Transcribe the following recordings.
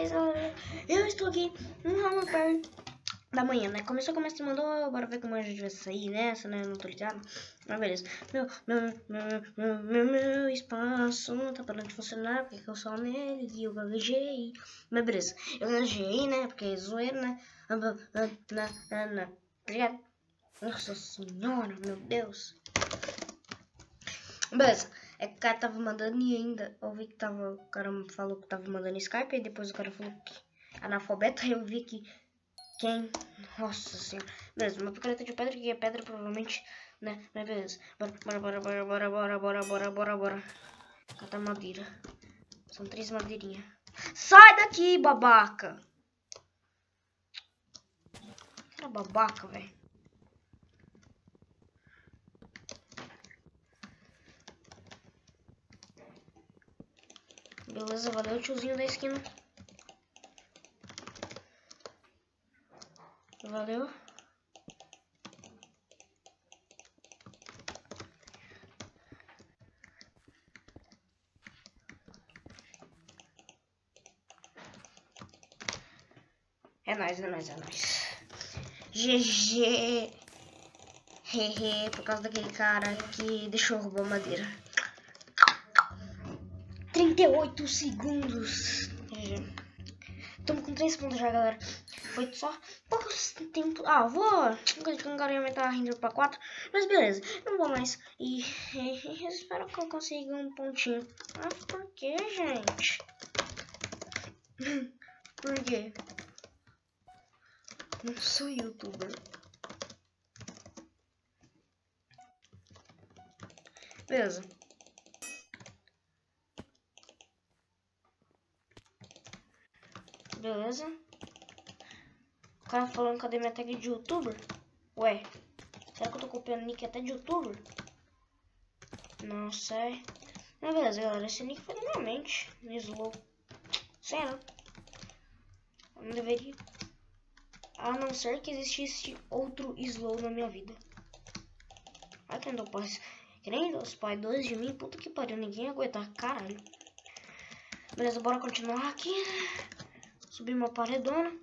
vocês? Eu estou aqui no Hammer da manhã, né? Começou, mandou, bora ver como a gente vai sair nessa, né? Não tô ligado. Mas beleza. Meu espaço tá parando de funcionar, porque eu só nele e eu gaguejei. Mas beleza. Eu gaguejei, né? Porque é zoeiro, né? Obrigado. Nossa senhora, meu Deus. Beleza. É que o cara tava mandando e ainda eu vi que tava. O cara falou que tava mandando Skype, e depois o cara falou que analfabeto, aí eu vi que quem. Nossa senhora. Beleza, uma picareta de pedra, que é pedra provavelmente, né? Mas beleza. Bora. Catar madeira. São 3 madeirinhas. Sai daqui, babaca! Cara babaca, velho. Beleza, valeu, tiozinho da esquina. Valeu. É nóis. GG. Hehe, por causa daquele cara que deixou roubar madeira. 38 segundos. Estamos com 3 pontos já, galera. Foi só poucos tempo. Ah, vou. Agora aumentar a render para 4. Mas beleza, não vou mais. E espero que eu consiga um pontinho. Ah, por que, gente? Por quê? Não sou youtuber. Beleza. Beleza. O cara falando cadê minha tag de youtuber? Ué, será que eu tô copiando nick até de youtuber? Não sei. Mas beleza, galera. Esse nick foi normalmente no slow. Sério. Eu não deveria. A não ser que existisse outro slow na minha vida. Ai, que não posso. Querendo os pai 2 de mim, puta que pariu, ninguém aguentar, caralho. Beleza, bora continuar aqui. Subir uma paredona.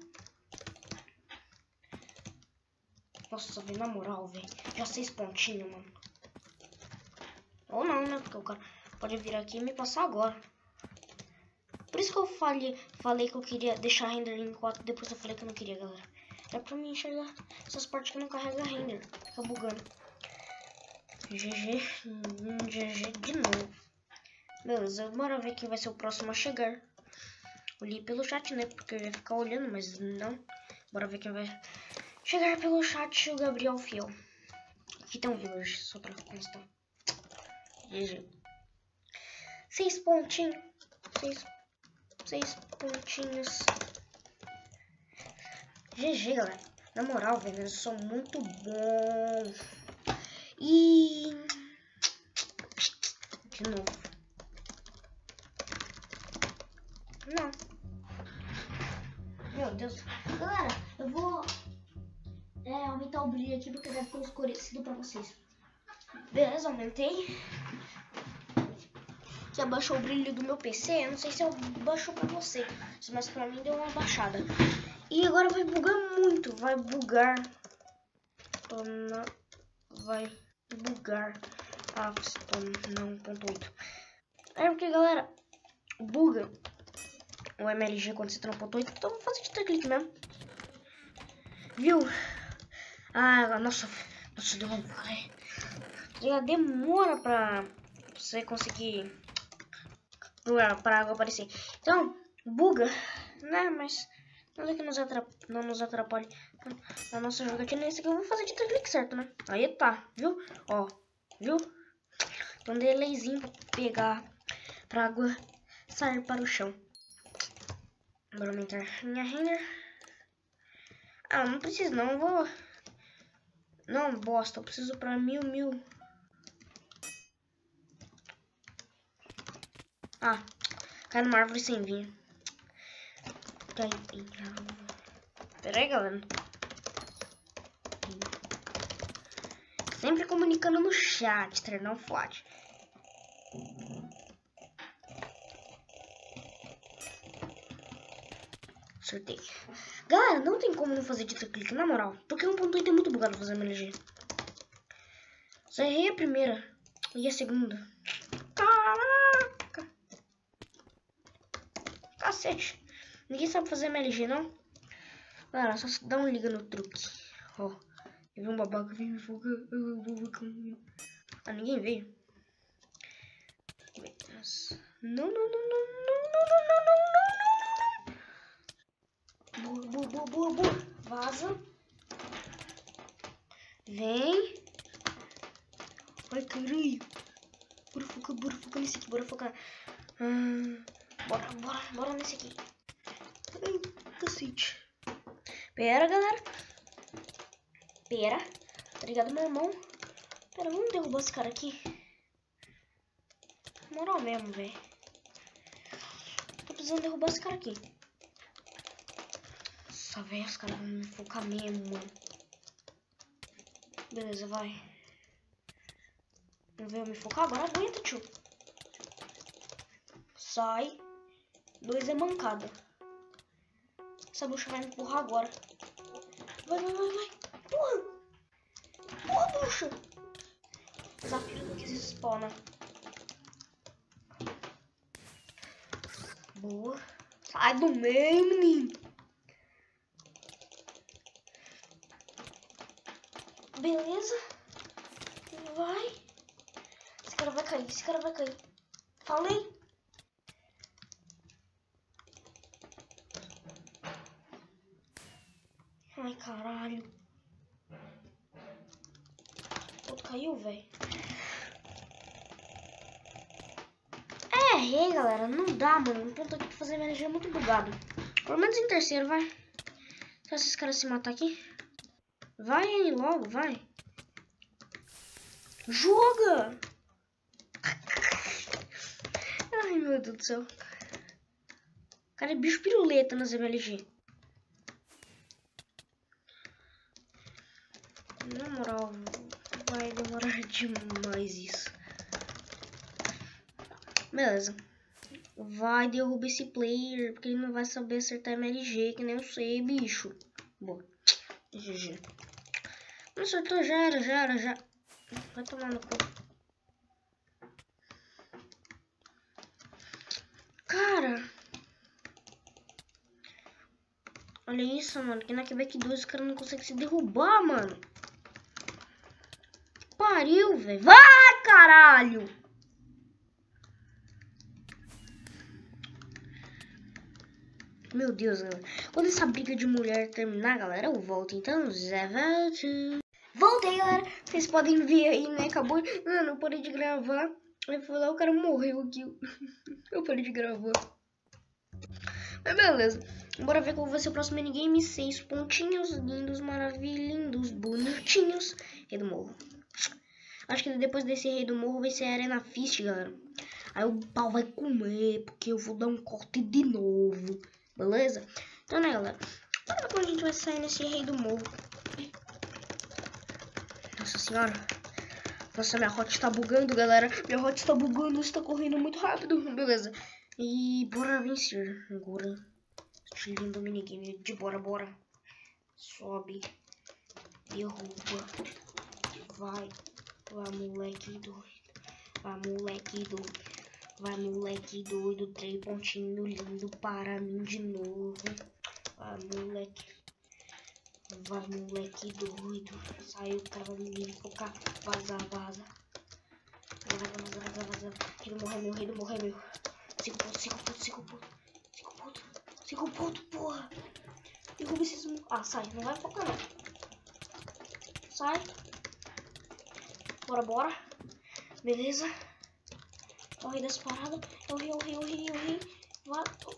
Nossa, velho, na moral, velho. Já 6 pontinhos, mano. Ou não, né? Porque o cara pode vir aqui e me passar agora. Por isso que eu falei que eu queria deixar render em 4. Depois eu falei que eu não queria, galera. É pra mim enxergar essas partes que não carrega render. Fica bugando. GG de novo. Beleza, bora ver quem vai ser o próximo a chegar. Olhei pelo chat, né? Porque eu ia ficar olhando, mas não. Bora ver quem vai chegar pelo chat. O Gabriel Fiel. Aqui tem um village, só pra constar. GG. 6 pontinhos. 6 pontinhos. GG, galera. Na moral, velho, eu sou muito bom. E... de novo. Não. Meu Deus. Galera, eu vou aumentar o brilho aqui porque deve ficar escurecido pra vocês. Beleza, aumentei. Que abaixou o brilho do meu PC. Eu não sei se eu baixou pra você, mas pra mim deu uma baixada. E agora vai bugar muito. Vai bugar. Vai bugar. Ah, não, 1.8. É porque, galera, buga o MLG quando você tá no 1.8. Então vou fazer de clique mesmo. Viu? Ah, nossa, demora pra você conseguir pra água aparecer. Então, buga, né? Mas nada que não nos atrapalhe na nossa jogatina. Esse aqui eu vou fazer de clique certo, né? Aí tá, viu? Ó, viu? Tem um delayzinho pra pegar pra água sair para o chão. Bora aumentar minha render. Ah, não preciso não, vou... Não, bosta, eu preciso pra 1000. Ah, cai numa árvore sem vinho. Pera aí, galera. Sempre comunicando no chat, treinão forte. Acertei. Galera, não tem como não fazer dita clique, na moral. Porque 1.8 é muito bugado fazer MLG. Só errei a primeira. E a segunda. Caraca. Cacete. Ninguém sabe fazer MLG, não? Galera, só dá um liga no truque. Ó. Teve um babaca que me focar. Ah, ninguém veio. Não, não, não, não, não, não, não, não, não, não, não, não. Boa, boa, boa, boa. Vaza. Vem. Ai, caralho. Bora focar nesse aqui, bora focar. Bora nesse aqui. Ai, cacete. Pera, galera. Pera. Tá ligado, meu irmão? Pera, vamos derrubar esse cara aqui. Moral mesmo, velho. Tô precisando derrubar esse cara aqui. Nossa, velho, os caras vão me focar mesmo, mano. Beleza, vai. Não veio me focar? Agora aguenta, tio. Sai. 2 é mancada. Essa bruxa vai me empurrar agora. Vai. Porra. Porra, bruxa. Desafio que se spawna. Boa. Sai do meio, menino. Beleza. Vai. Esse cara vai cair. Falei. Ai, caralho. Outro caiu, velho. Errei, galera. Não dá, mano. Um ponto aqui pra fazer MLG é muito bugado. Pelo menos em terceiro, vai. Se esses caras se matar aqui. Vai aí logo, vai. Joga! Ai, meu Deus do céu. Cara, é bicho piruleta nas MLG. Na moral, vai demorar demais isso. Beleza. Vai, derruba esse player, porque ele não vai saber acertar MLG, que nem eu sei, bicho. Boa. GG. Não acertou, já era. Vai tomar no cu. Cara. Olha isso, mano. Que na Quebec 2 os caras não conseguem se derrubar, mano. Pariu, velho. Vai, caralho. Meu Deus, galera. Quando essa briga de mulher terminar, galera, eu volto. Então, Zé, volte. Voltei, galera. Vocês podem ver aí, né? Acabou. Mano, eu parei de gravar. Aí foi lá, o cara morreu aqui. Eu parei de gravar. Mas beleza. Bora ver qual vai ser o próximo minigame. 6 pontinhos. Lindos, maravilhindos, bonitinhos. Rei do Morro. Acho que depois desse Rei do Morro vai ser a Arena Fist, galera. Aí o pau vai comer, porque eu vou dar um corte de novo. Beleza? Então, né, galera? Olha como a gente vai sair nesse Rei do Morro. Nossa senhora. Nossa, minha hot tá bugando, galera. Minha hot tá bugando, está correndo muito rápido. Beleza. E bora vencer. Agora, estilinho do minigame de bora. Sobe. Derruba. Vai, moleque doido. Vai, moleque doido. 3 pontinhos lindo para mim de novo. Vai, moleque doido. Saiu, o cara vai me focar. Vaza. Vaza. Rei do morro é meu. 5 pontos, porra. Derruba esses... Ah, sai. Não vai focar, não. Sai. Bora. Beleza. É o rei das paradas. É o rei.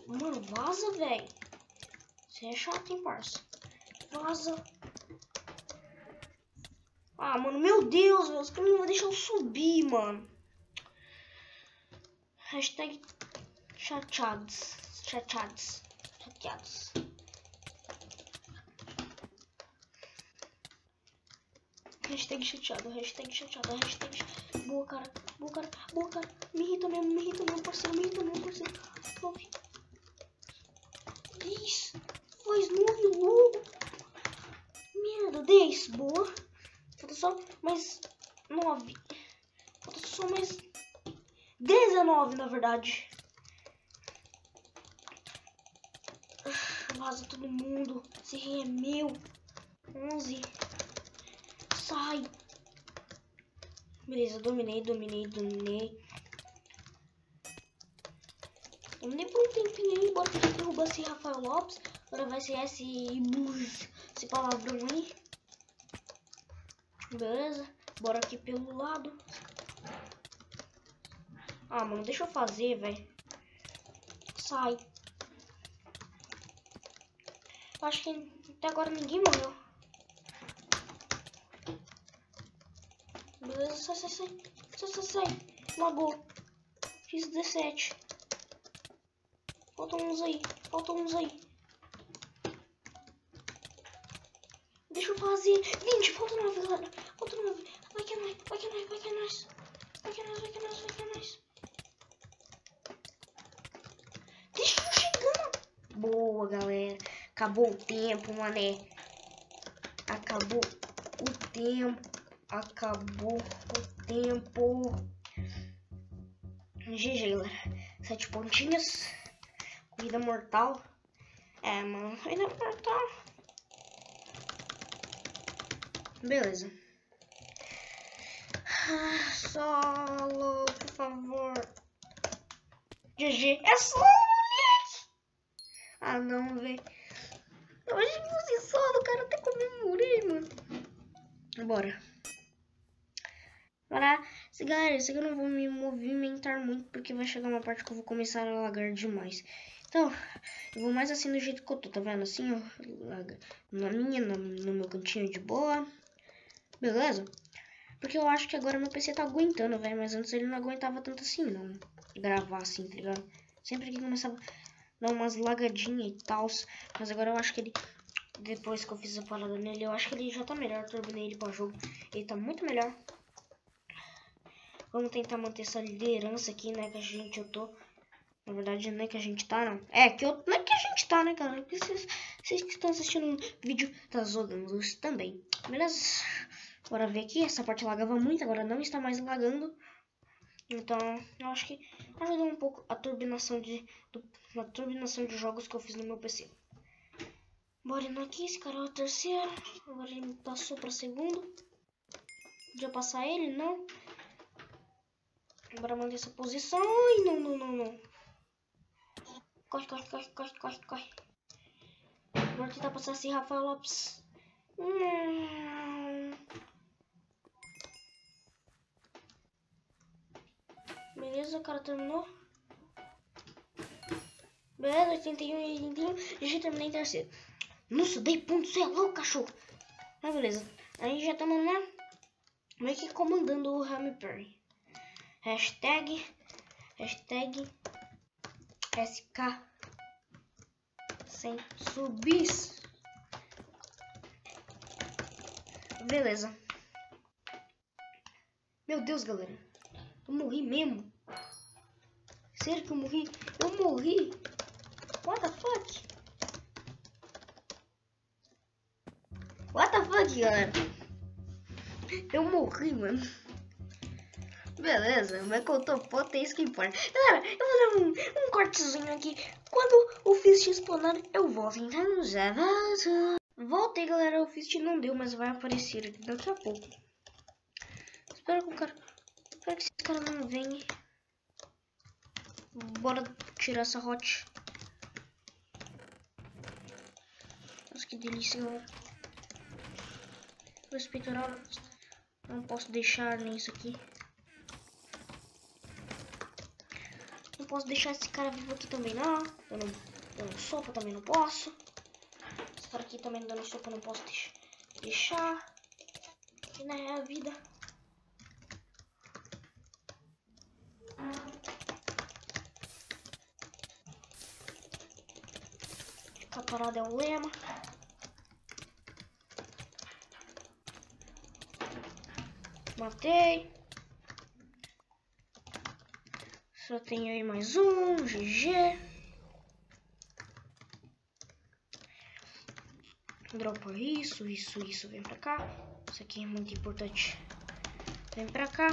Mano, vaza, velho. Você é chato, hein, parça. Vaza. Ah, mano, meu Deus, velho. Os caras não vão deixar eu subir, mano. Hashtag chateados. Hashtag chateado. Boa, cara. Me irrita mesmo, parceiro. 9. 10. faz 9 logo. Merda, 10. Boa. Falta só mais 9. Falta só mais 19, na verdade. Vaza todo mundo. Esse rei é meu. 11. Sai. Beleza, dominei. Dominei por um tempinho aí. Bora derrubar esse Rafael Lopes. Agora vai ser esse palavrão aí. Beleza. Bora aqui pelo lado. Ah, mano, deixa eu fazer, velho. Sai. Acho que até agora ninguém morreu. Beleza, sai. Lagou. Fiz 17. Faltam uns aí. Deixa eu fazer. 20, falta 9, galera. Falta 9. Vai que é nóis. Deixa eu chegando. Boa, galera. Acabou o tempo, mané. Acabou o tempo. GG, galera. 7 pontinhos. Corrida mortal. É, mano. Corrida mortal. Beleza. Solo, por favor. GG. É solo, moleque. Ah, não, velho. Hoje que você solo, cara. Até comemorei, mano. Bora. Galera, isso aqui eu não vou me movimentar muito, porque vai chegar uma parte que eu vou começar a lagar demais. Então, eu vou mais assim do jeito que eu tô, tá vendo? Assim, ó, no meu cantinho de boa. Beleza? Porque eu acho que agora meu PC tá aguentando, velho. Mas antes ele não aguentava tanto assim, não. Gravar assim, tá ligado? Sempre que começava a dar umas lagadinhas e tal. Mas agora eu acho que ele... Depois que eu fiz a parada nele, eu acho que ele já tá melhor. Turbinei ele pra jogo. Ele tá muito melhor. Vamos tentar manter essa liderança aqui, né? Que eu tô. Na verdade, não é que a gente tá, não. É, que eu... Não é que a gente tá, né, galera? Porque vocês que estão assistindo um vídeo tá jogando também. Beleza? Bora ver aqui. Essa parte lagava muito, agora não está mais lagando. Então, eu acho que ajudou um pouco a turbinação de jogos que eu fiz no meu PC. Bora indo aqui. Esse cara é o terceiro. Agora ele me passou pra segundo. Podia passar ele? Não. Bora manter essa posição. Ai, não. Corre. Bora tentar passar esse Rafael Lopes. Beleza, o cara terminou. Beleza, 81. Já terminei em terceiro. Nossa, dei ponto, você é louco, cachorro. Ah, beleza. Aí já estamos lá. Meio que comandando o Rami Perry. Hashtag SK sem subis. Beleza. Meu Deus, galera. Eu morri mesmo. Sério que eu morri? Eu morri. What the fuck? What the fuck, galera? Eu morri, mano. Beleza, mas contou foto, é isso que importa. Galera, eu vou dar um cortezinho aqui. Quando o Fist spawnar, eu volto. Então já volto. Voltei, galera. O Fist não deu, mas vai aparecer aqui daqui a pouco. Espero que esse cara não venha. Bora tirar essa hot. Nossa, que delícia, galera. Os peitoral. Não posso deixar nisso aqui. Não posso deixar esse cara vivo aqui também, não. Dando sopa também não posso. Esse cara aqui também dando sopa não posso deixar. Que não é a vida. Ficar parado é o lema. Matei. Só tenho aí mais um. GG. Dropa isso. Vem pra cá. Isso aqui é muito importante. Vem pra cá.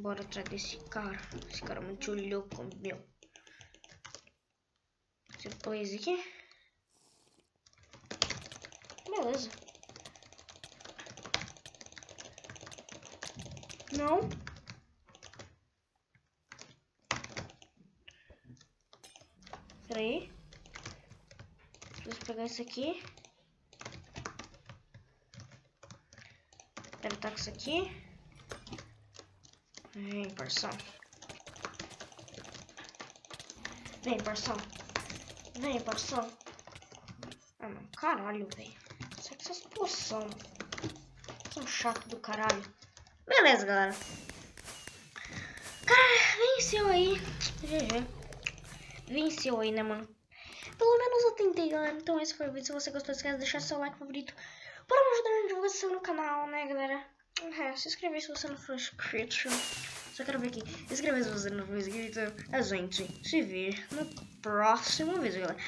Bora atrás desse cara. Esse cara é muito louco, meu. Você põe esse aqui. Beleza. Não. Pera aí. Preciso pegar isso aqui. Deve estar com isso aqui. Vem, parção. Vem, parção. Ah, mano, caralho, velho. Só que essas poção. São chato do caralho. Beleza, galera. Cara, venceu aí. GG. Venceu aí, né, mano? Pelo menos eu tentei, galera. Então esse foi o vídeo. Se você gostou, esquece de deixar seu like favorito para me ajudar na divulgação no canal, né, galera? Se inscrever se você não for inscrito. Só quero ver aqui. Inscrever se você não for inscrito. A gente se vê no próximo vídeo, galera.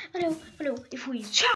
Valeu e fui. Tchau!